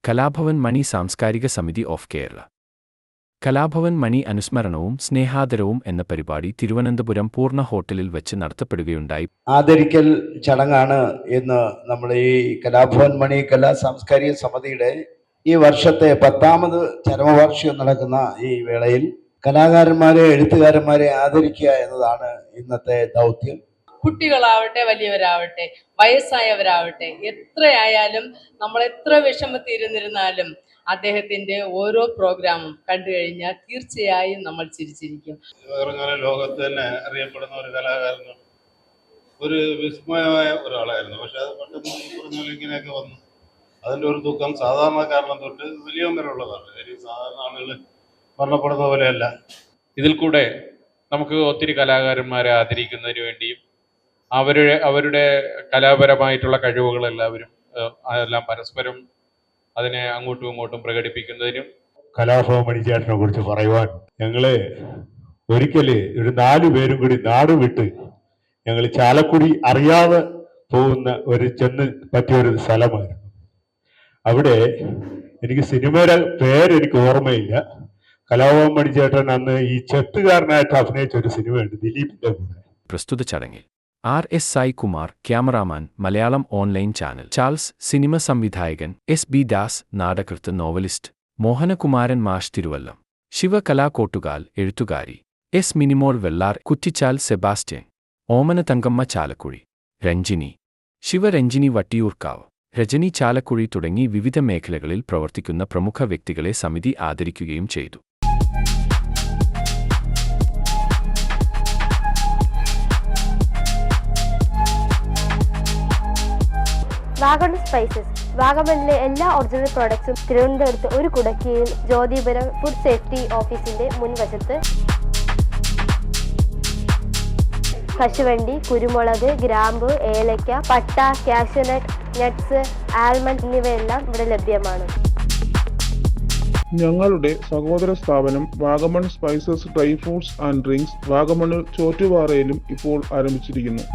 കലാഭവൻ മണി സാംസ്കാരിക സമിതി ഓഫ് കേരള. കലാഭവൻ മണി അനുസ്മരണവും സ്നേഹാദരവും എന്ന പരിപാടി തിരുവനന്തപുരം പൂർണ്ണ ഹോട്ടലിൽ വെച്ച് നടത്തപ്പെടുകയുണ്ടായി. ആദരിക്കൽ ചടങ്ങാണ് ഇന്ന് നമ്മുടെ ഈ കലാഭവൻ മണി കലാ സാംസ്കാരിക സമിതിയുടെ ഈ വർഷത്തെ 10ാമത് ചരമവാർഷികം നടക്കുന്ന ഈ വേളയിൽ കലാകാരന്മാരെ, എഴുത്തുകാരന്മാരെ ആദരിക്കുക എന്നതാണ് ഇന്നത്തെ ദൗത്യം. കുട്ടികളാവട്ടെ, വലിയവരാവട്ടെ, വയസ്സായവരാവട്ടെ, എത്രയായാലും നമ്മൾ എത്ര വിഷമത്തിരുന്നിരുന്നാലും അദ്ദേഹത്തിന്റെ ഓരോ പ്രോഗ്രാമും കണ്ടു കഴിഞ്ഞാൽ തീർച്ചയായും നമ്മൾ ചിരിച്ചിരിക്കും. ലോകത്ത് തന്നെ അറിയപ്പെടുന്ന ഒരു കലാകാരനും ഒരു വിസ്മയമായ ഒരാളായിരുന്നു. പക്ഷെ അത് പെട്ടെന്ന് പറഞ്ഞ ഇങ്ങനെയൊക്കെ വന്നു. അതിൻ്റെ ഒരു ദുഃഖം സാധാരണക്കാരനെ തൊട്ട് വലിയ വരെയുള്ളതാണ്. സാധാരണ ആളുകൾ മരണപ്പെടുന്ന പോലെയല്ല. ഇതിൽ കൂടെ നമുക്ക് ഒത്തിരി കലാകാരന്മാരെ ആദരിക്കുന്നതിന് വേണ്ടിയും അവരുടെ കലാപരമായിട്ടുള്ള കഴിവുകളെല്ലാവരും എല്ലാം പരസ്പരം അതിനെ അങ്ങോട്ടും ഇങ്ങോട്ടും പ്രകടിപ്പിക്കുന്നതിനും. കലാഭവൻ മണിച്ചേട്ടനെ കുറിച്ച് പറയുവാൻ, ഞങ്ങള് ഒരിക്കല് ഒരു 4 പേരും കൂടി നാട് വിട്ട് ഞങ്ങൾ ചാലക്കുടി അറിയാതെ പോകുന്ന ചെന്ന് പറ്റിയൊരു സ്ഥലമായിരുന്നു. അവിടെ എനിക്ക് സിനിമയുടെ പേരെനിക്ക് ഓർമ്മയില്ല. കലാഭവൻ മണിച്ചേട്ടൻ അന്ന് ഈ ചെത്തുകാരനായിട്ട് അഭിനയിച്ച ഒരു സിനിമയുണ്ട് ദിലീപിന്റെ കൂടെ. പ്രസ്തുത ചടങ്ങിൽ R.S. Sai Kumar cameraman, Malayalam online channel Charles, cinema സംവിധായകൻ S.B. ദാസ്, നാടകൃത്ത്, നോവലിസ്റ്റ് മോഹനകുമാരൻ മാഷ് തിരുവല്ലം, ശിവകലാകോട്ടുകാൽ, എഴുത്തുകാരി S. മിനിമോൾ വെള്ളാർ, കുറ്റിച്ചാൽ സെബാസ്റ്റ്യൻ, ഓമന തങ്കമ്മ ചാലക്കുഴി, രഞ്ജിനി ശിവരഞ്ജിനി വട്ടിയൂർക്കാവ്, രജനി ചാലക്കുഴി തുടങ്ങി വിവിധ മേഖലകളിൽ പ്രവർത്തിക്കുന്ന പ്രമുഖ വ്യക്തികളെ സമിതി ആദരിക്കുകയും ചെയ്തു. വാഗമൺ സ്പൈസസ്, വാഗമണിലെ എല്ലാ ഒറിജിനൽ പ്രോഡക്ട്സും തിരുവനന്തപുരത്ത് ഒരു കുടക്കീഴിൽ ജ്യോതിപുരം ഫുഡ് സേഫ്റ്റി ഓഫീസിന്റെ മുൻവശത്ത്. കശുവണ്ടി, കുരുമുളക്, ഗ്രാമ്പു, ഏലക്ക, പട്ട, കാഷ്യൂനട്ട്, നട്ട്സ്, ആൽമണ്ട് എന്നിവയെല്ലാം ഇവിടെ ലഭ്യമാണ്. ഞങ്ങളുടെ സഹോദര സ്ഥാപനം Vagamon spices dry fruits and drinks വാഗമണിൽ ചോറ്റുപാറയിലും ഇപ്പോൾ ആരംഭിച്ചിരിക്കുന്നു.